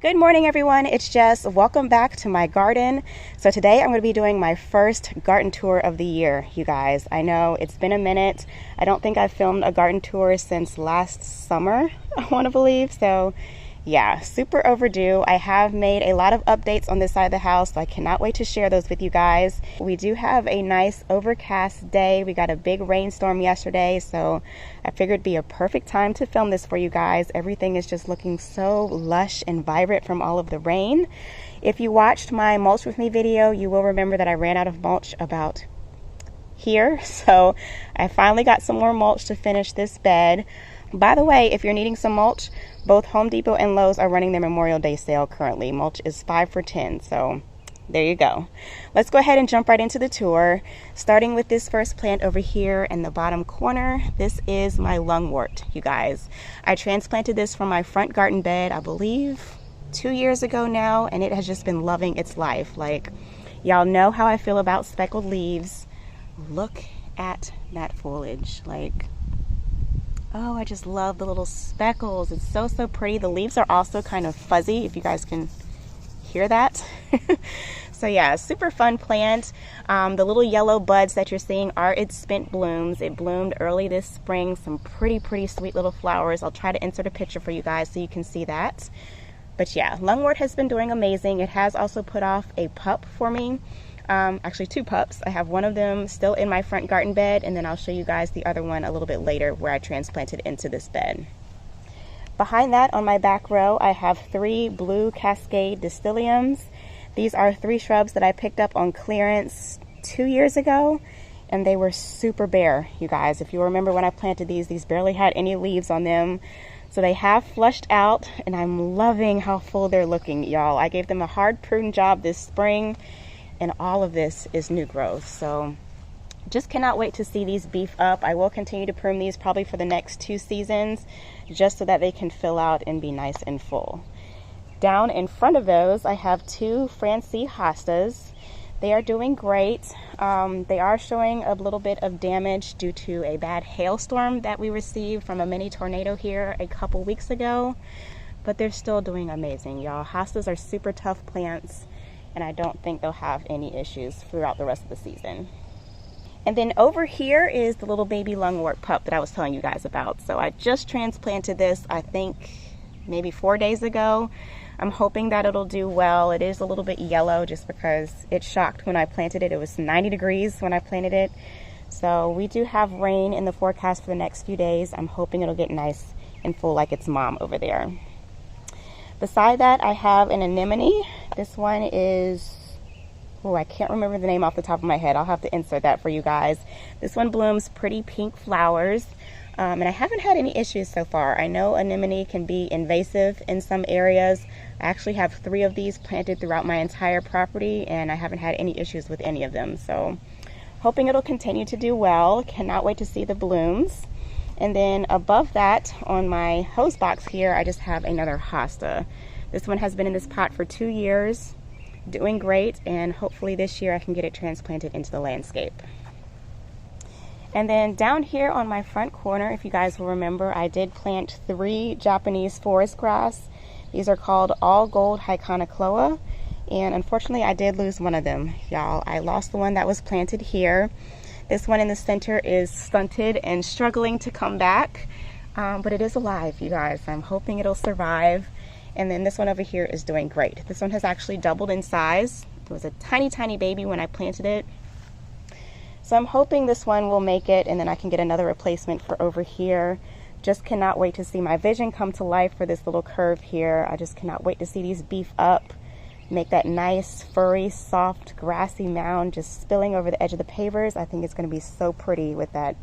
Good morning, everyone. It's Jess. Welcome back to my garden. So today I'm going to be doing my first garden tour of the year, you guys. I know it's been a minute. I don't think I've filmed a garden tour since last summer, I want to believe. So yeah, super overdue. I have made a lot of updates on this side of the house, so I cannot wait to share those with you guys. We do have a nice overcast day. We got a big rainstorm yesterday, so I figured it'd be a perfect time to film this for you guys. Everything is just looking so lush and vibrant from all of the rain. If you watched my mulch with me video, you will remember that I ran out of mulch about here, so I finally got some more mulch to finish this bed. By the way, if you're needing some mulch, both Home Depot and Lowe's are running their Memorial Day sale currently. Mulch is 5 for $10, so there you go. Let's go ahead and jump right into the tour, starting with this first plant over here in the bottom corner. This is my Lungwort, you guys. I transplanted this from my front garden bed, I believe 2 years ago now, and it has just been loving its life. Like, y'all know how I feel about speckled leaves. Look at that foliage. Like, oh, I just love the little speckles. It's so pretty. The leaves are also kind of fuzzy, if you guys can hear that. So yeah, super fun plant. The little yellow buds that you're seeing are its spent blooms. It bloomed early this spring. Some pretty sweet little flowers. I'll try to insert a picture for you guys so you can see that. But yeah, Lungwort has been doing amazing. It has also put off a pup for me. Actually 2 pups. I have one of them still in my front garden bed, and then I'll show you guys the other one a little bit later where I transplanted into this bed. Behind that, on my back row, I have 3 blue Cascade Distilliums. These are 3 shrubs that I picked up on clearance 2 years ago, and they were super bare, you guys. If you remember when I planted these barely had any leaves on them. So they have flushed out, and I'm loving how full they're looking, y'all. I gave them a hard prune job this spring, and all of this is new growth. So just cannot wait to see these beef up. I will continue to prune these probably for the next 2 seasons, just so that they can fill out and be nice and full. Down in front of those, I have 2 Francie Hostas. They are doing great. They are showing a little bit of damage due to a bad hailstorm that we received from a mini tornado here a couple weeks ago, but they're still doing amazing, y'all. Hostas are super tough plants, and I don't think they'll have any issues throughout the rest of the season. And then over here is the little baby Lungwort pup that I was telling you guys about. So I just transplanted this, I think maybe 4 days ago. I'm hoping that it'll do well. It is a little bit yellow just because it shocked when I planted it. It was 90 degrees when I planted it. So we do have rain in the forecast for the next few days. I'm hoping it'll get nice and full like its mom over there. Beside that, I have an anemone. This one is, oh, I can't remember the name off the top of my head. I'll have to insert that for you guys. This one blooms pretty pink flowers, and I haven't had any issues so far. I know anemone can be invasive in some areas. I actually have 3 of these planted throughout my entire property, and I haven't had any issues with any of them. So hoping it'll continue to do well. Cannot wait to see the blooms. And then above that, on my hose box here, I just have another Hosta. This one has been in this pot for 2 years, doing great, and hopefully this year I can get it transplanted into the landscape. And then down here on my front corner, if you guys will remember, I did plant 3 Japanese forest grass. These are called All Gold Hyconocloa, and unfortunately I did lose one of them, y'all. I lost the one that was planted here. This one in the center is stunted and struggling to come back, but it is alive, you guys. I'm hoping it'll survive. And then this one over here is doing great. This one has actually doubled in size. It was a tiny baby when I planted it. So I'm hoping this one will make it, and then I can get another replacement for over here. Just cannot wait to see my vision come to life for this little curve here. I just cannot wait to see these beef up. Make that nice, furry, soft, grassy mound just spilling over the edge of the pavers. I think it's going to be so pretty with that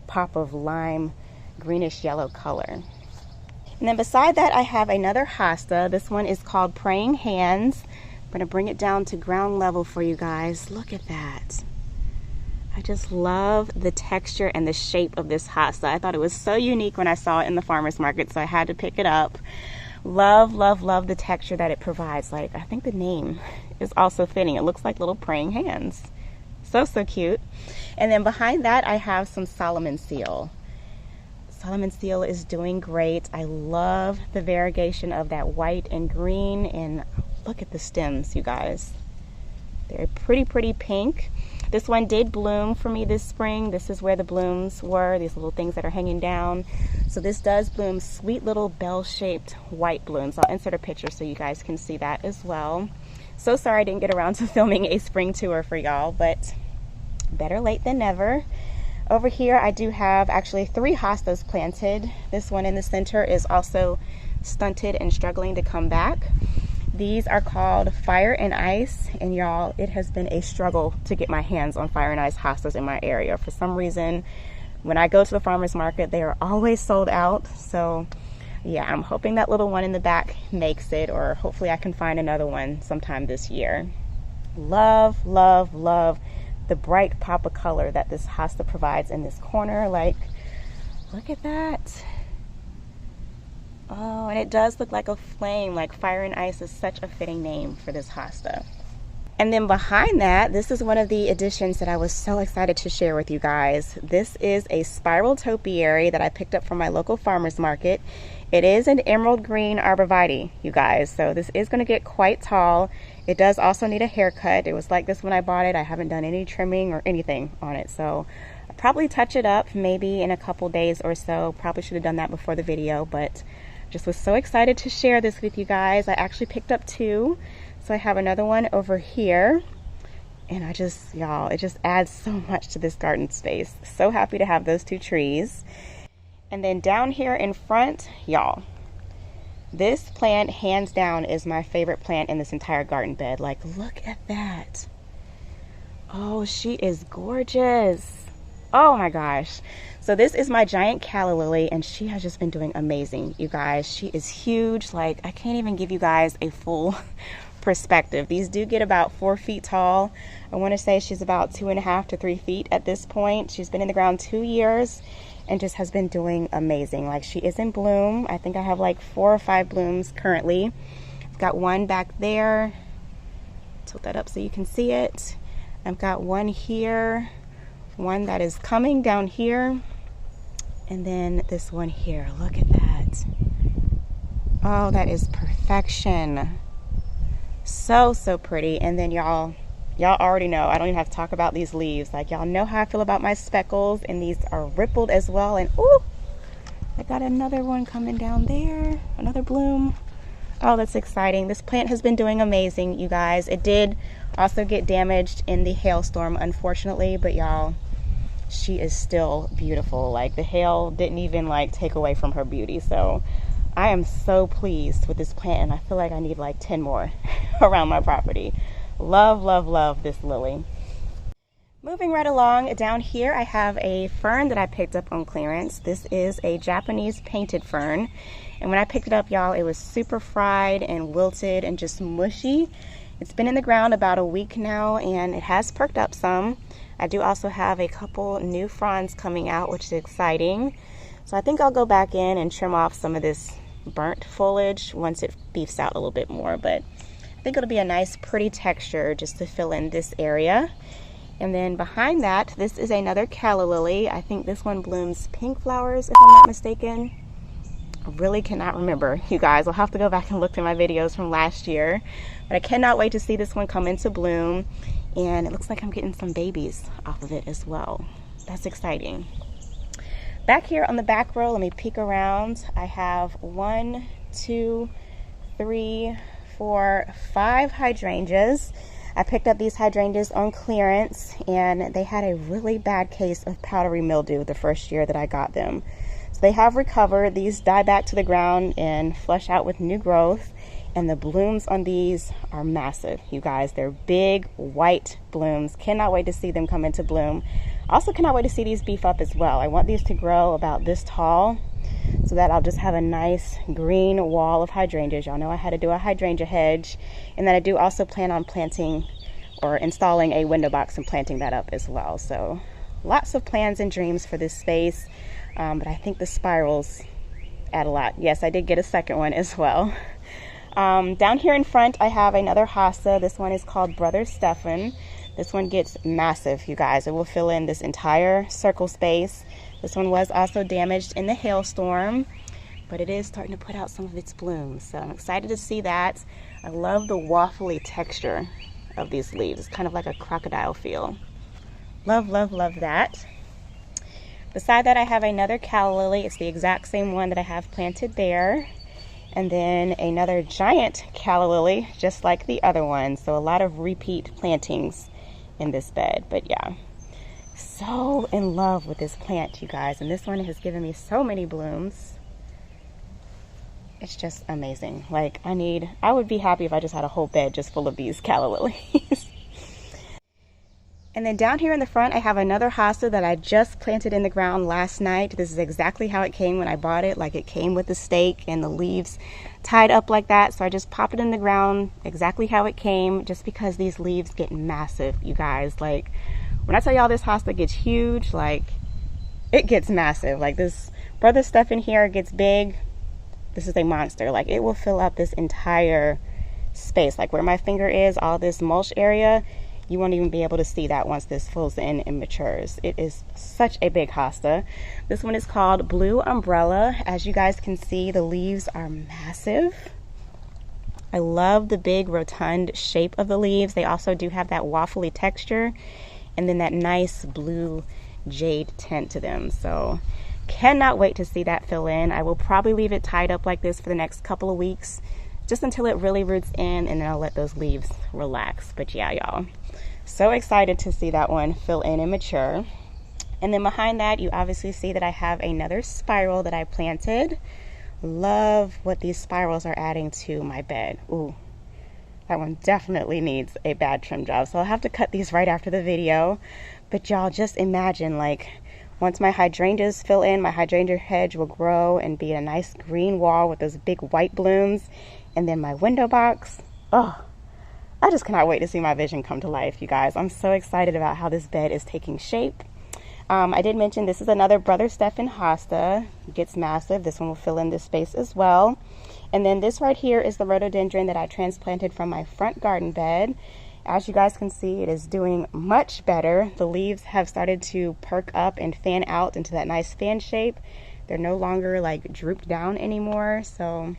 pop of lime, greenish yellow color. And then beside that, I have another Hosta. This one is called Praying Hands. I'm going to bring it down to ground level for you guys. Look at that. I just love the texture and the shape of this Hosta. I thought it was so unique when I saw it in the farmer's market, so I had to pick it up. Love the texture that it provides. Like, I think the name is also fitting. It looks like little praying hands. So cute. And then behind that, I have some Solomon seal. Solomon seal is doing great. I love the variegation of that white and green, and look at the stems, you guys. They're pretty pink. This one did bloom for me this spring. This is where the blooms were, these little things that are hanging down. So this does bloom sweet little bell-shaped white blooms. I'll insert a picture so you guys can see that as well. So sorry I didn't get around to filming a spring tour for y'all, but better late than never. Over here I do have actually 3 hostas planted. This one in the center is also stunted and struggling to come back. These are called Fire and Ice, and y'all, it has been a struggle to get my hands on Fire and Ice hostas in my area. For some reason, when I go to the farmer's market, they are always sold out. So yeah, I'm hoping that little one in the back makes it, or hopefully I can find another one sometime this year. Love the bright pop of color that this hosta provides in this corner. Like, look at that. Oh, and it does look like a flame. Like, Fire and Ice is such a fitting name for this hosta. And then behind that, this is one of the additions that I was so excited to share with you guys. This is a spiral topiary that I picked up from my local farmer's market. It is an emerald green arborvitae, you guys, so this is going to get quite tall. It does also need a haircut. It was like this when I bought it. I haven't done any trimming or anything on it, so I'll probably touch it up maybe in a couple days or so. Probably should have done that before the video, but just was so excited to share this with you guys. I actually picked up 2, so I have another one over here, and y'all, it just adds so much to this garden space. So happy to have those 2 trees. And then down here in front, y'all, this plant hands down is my favorite plant in this entire garden bed. Like, look at that. Oh, she is gorgeous. Oh my gosh. So this is my giant calla lily, and she has just been doing amazing, you guys. She is huge. Like, I can't even give you guys a full perspective. These do get about 4 feet tall. I want to say she's about 2.5 to 3 feet at this point. She's been in the ground 2 years and just has been doing amazing. Like, she is in bloom. I think I have like 4 or 5 blooms currently. I've got one back there. Tilt that up so you can see it. I've got one here, one that is coming down here, and then this one here. Look at that. Oh, that is perfection. So pretty. And then y'all already know, I don't even have to talk about these leaves. Like, y'all know how I feel about my speckles, and these are rippled as well. And ooh, I got another one coming down there, another bloom. Oh, that's exciting. This plant has been doing amazing, you guys. It did also get damaged in the hailstorm, unfortunately, but y'all, she is still beautiful. Like, the hail didn't even like take away from her beauty. So I am so pleased with this plant, and I feel like I need like 10 more around my property. Love this lily. Moving right along, down here I have a fern that I picked up on clearance. This is a Japanese painted fern, and when I picked it up, y'all, it was super fried and wilted and just mushy. It's been in the ground about a week now, and it has perked up some. I do also have a couple new fronds coming out, which is exciting. So I think I'll go back in and trim off some of this burnt foliage once it beefs out a little bit more, but I think it'll be a nice pretty texture just to fill in this area. And then behind that, this is another calla lily. I think this one blooms pink flowers, if I'm not mistaken. I really cannot remember, you guys. I'll have to go back and look through my videos from last year. But I cannot wait to see this one come into bloom. And it looks like I'm getting some babies off of it as well. That's exciting. Back here on the back row, let me peek around. I have 1, 2, 3, 4, 5 hydrangeas. I picked up these hydrangeas on clearance, and they had a really bad case of powdery mildew the first year that I got them. So they have recovered. These die back to the ground and flush out with new growth, and the blooms on these are massive, you guys. They're big white blooms. Cannot wait to see them come into bloom. Also cannot wait to see these beef up as well. I want these to grow about this tall so that I'll just have a nice green wall of hydrangeas. Y'all know I had to do a hydrangea hedge, and then I do also plan on planting or installing a window box and planting that up as well. So lots of plans and dreams for this space, but I think the spirals add a lot. Yes, I did get a second one as well. Down here in front I have another hosta. This one is called Brother Stefan. This one gets massive, you guys. It will fill in this entire circle space. This one was also damaged in the hailstorm, but it is starting to put out some of its blooms. So I'm excited to see that. I love the waffly texture of these leaves. It's kind of like a crocodile feel. Love, love, love that. Beside that, I have another calla lily. It's the exact same one that I have planted there. And then another giant calla lily, just like the other one. So a lot of repeat plantings in this bed. But yeah, so in love with this plant, you guys. And this one has given me so many blooms. It's just amazing. Like, I would be happy if I just had a whole bed just full of these calla lilies. And then down here in the front, I have another hosta that I just planted in the ground last night. This is exactly how it came when I bought it. Like, it came with the stake and the leaves tied up like that. So I just popped it in the ground exactly how it came, just because these leaves get massive, you guys. Like, when I tell y'all this hosta gets huge, like, it gets massive. Like, this brother stuff in here gets big. This is a monster. Like, it will fill up this entire space. Like, where my finger is, all this mulch area, you won't even be able to see that once this fills in and matures. It is such a big hosta. This one is called Blue Umbrella. As you guys can see, the leaves are massive. I love the big rotund shape of the leaves. They also do have that waffly texture and then that nice blue jade tint to them. So cannot wait to see that fill in. I will probably leave it tied up like this for the next couple of weeks, just until it really roots in, and then I'll let those leaves relax. But yeah, y'all, so excited to see that one fill in and mature. And then behind that, you obviously see that I have another spiral that I planted. Love what these spirals are adding to my bed. Ooh, that one definitely needs a bad trim job, so I'll have to cut these right after the video. But y'all, just imagine, like, once my hydrangeas fill in, my hydrangea hedge will grow and be a nice green wall with those big white blooms. And then my window box, oh, I just cannot wait to see my vision come to life, you guys. I'm so excited about how this bed is taking shape. I did mention this is another Brother Stefan hosta. It gets massive. This one will fill in this space as well. And then this right here is the rhododendron that I transplanted from my front garden bed. As you guys can see, it is doing much better. The leaves have started to perk up and fan out into that nice fan shape. They're no longer like drooped down anymore. So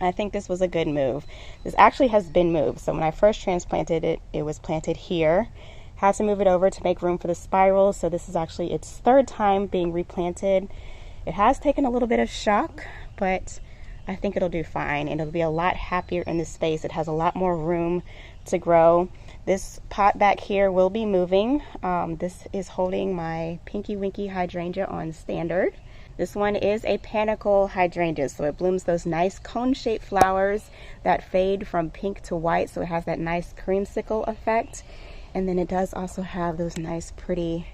I think this was a good move. This actually has been moved. So when I first transplanted it, it was planted here. Had to move it over to make room for the spirals. So this is actually its third time being replanted. It has taken a little bit of shock, but I think it'll do fine, and it'll be a lot happier in this space. It has a lot more room to grow. This pot back here will be moving. This is holding my Pinky Winky hydrangea on standard. This one is a Panicle Hydrangeas, so it blooms those nice cone-shaped flowers that fade from pink to white, so it has that nice creamsicle effect. And then it does also have those nice pretty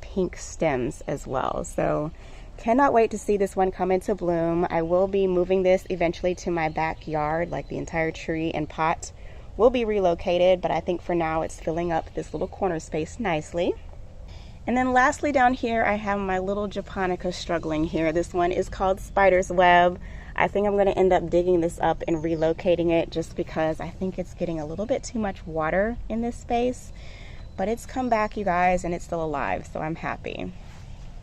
pink stems as well. So cannot wait to see this one come into bloom. I will be moving this eventually to my backyard, like the entire tree and pot will be relocated, but I think for now it's filling up this little corner space nicely. And then lastly down here, I have my little japonica struggling here. This one is called Spider's Web. I think I'm going to end up digging this up and relocating it, just because I think it's getting a little bit too much water in this space. But it's come back, you guys, and it's still alive, so I'm happy.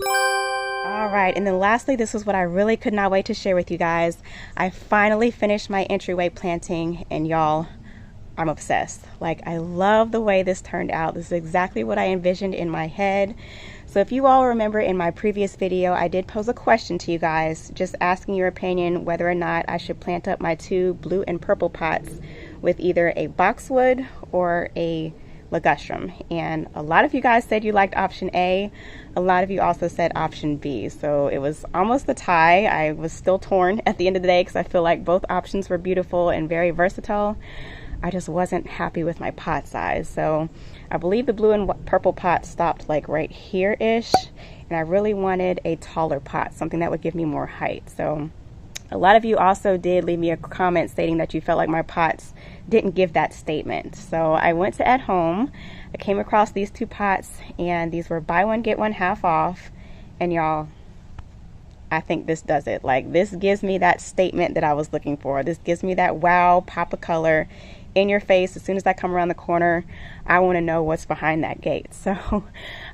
All right, and then lastly, this is what I really could not wait to share with you guys. I finally finished my entryway planting, and y'all, I'm obsessed. Like, I love the way this turned out. This is exactly what I envisioned in my head. So if you all remember, in my previous video, I did pose a question to you guys, just asking your opinion whether or not I should plant up my two blue and purple pots with either a boxwood or a ligustrum. And a lot of you guys said you liked option A. A lot of you also said option B. So it was almost a tie. I was still torn at the end of the day because I feel like both options were beautiful and very versatile. I just wasn't happy with my pot size. So I believe the blue and purple pot stopped like right here-ish. And I really wanted a taller pot, something that would give me more height. So a lot of you also did leave me a comment stating that you felt like my pots didn't give that statement. So I went to At Home. I came across these two pots, and these were buy one, get one half off. And y'all, I think this does it. Like, this gives me that statement that I was looking for. This gives me that wow pop of color in your face. As soon as I come around the corner, I want to know what's behind that gate. So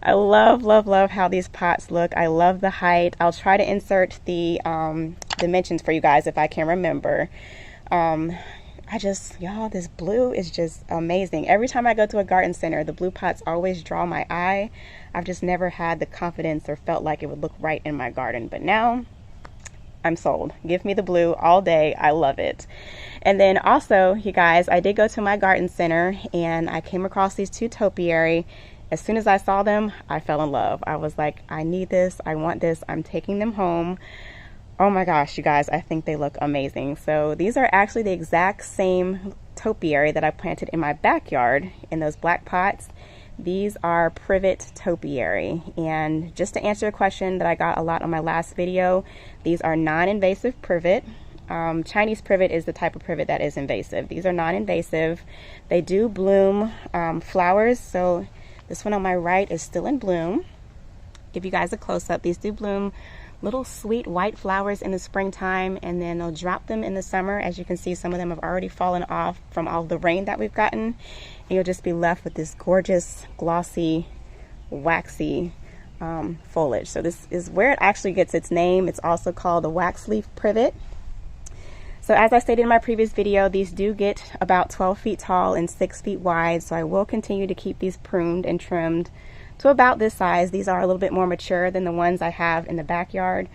I love, love, love how these pots look. I love the height. I'll try to insert the dimensions for you guys if I can remember. Y'all, this blue is just amazing. Every time I go to a garden center, the blue pots always draw my eye. I've just never had the confidence or felt like it would look right in my garden, but now I'm sold. Give me the blue all day. I love it. And then also, you guys, I did go to my garden center and I came across these two topiary. As soon as I saw them, I fell in love. I was like, I need this. I want this. I'm taking them home. Oh my gosh, you guys, I think they look amazing. So these are actually the exact same topiary that I planted in my backyard in those black pots. These are Privet Topiary. And just to answer a question that I got a lot on my last video, these are non-invasive privet. Chinese privet is the type of privet that is invasive. These are non-invasive. They do bloom flowers. So this one on my right is still in bloom. Give you guys a close-up. These do bloom little sweet white flowers in the springtime, and then they'll drop them in the summer. As you can see, some of them have already fallen off from all the rain that we've gotten, and you'll just be left with this gorgeous, glossy, waxy foliage. So this is where it actually gets its name. It's also called a wax leaf privet. So as I stated in my previous video, these do get about 12 feet tall and 6 feet wide, so I will continue to keep these pruned and trimmed to about this size. These are a little bit more mature than the ones I have in the backyard,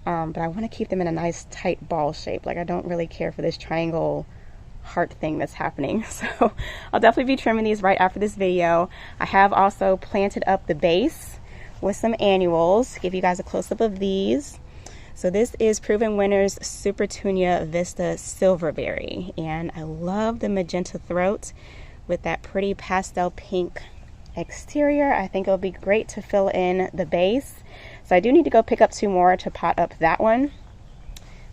but I want to keep them in a nice tight ball shape. Like, I don't really care for this triangle heart thing that's happening. So I'll definitely be trimming these right after this video. I have also planted up the base with some annuals. Give you guys a close-up of these. So this is Proven Winners Supertunia Vista Silverberry, and I love the magenta throat with that pretty pastel pink exterior. I think it'll be great to fill in the base. So I do need to go pick up 2 more to pot up that one.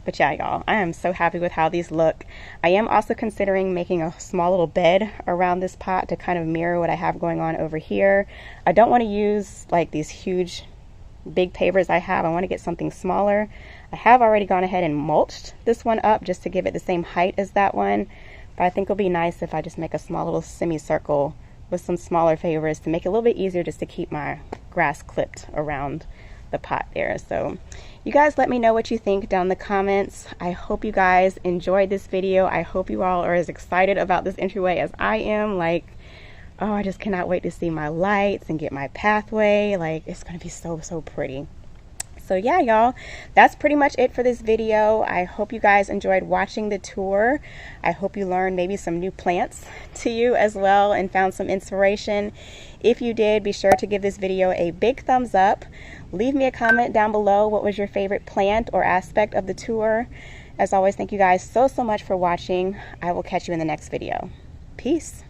But yeah, y'all, I am so happy with how these look. I am also considering making a small little bed around this pot to kind of mirror what I have going on over here. I don't want to use like these huge big pavers I have. I want to get something smaller. I have already gone ahead and mulched this one up just to give it the same height as that one. But I think it'll be nice if I just make a small little semicircle with some smaller favors to make it a little bit easier just to keep my grass clipped around the pot there. So you guys let me know what you think down in the comments. I hope you guys enjoyed this video. I hope you all are as excited about this entryway as I am. Like, oh, I just cannot wait to see my lights and get my pathway. Like, it's gonna be so, so pretty. So yeah, y'all, that's pretty much it for this video. I hope you guys enjoyed watching the tour. I hope you learned maybe some new plants to you as well and found some inspiration. If you did, be sure to give this video a big thumbs up. Leave me a comment down below. What was your favorite plant or aspect of the tour? As always, thank you guys so, so much for watching. I will catch you in the next video. Peace.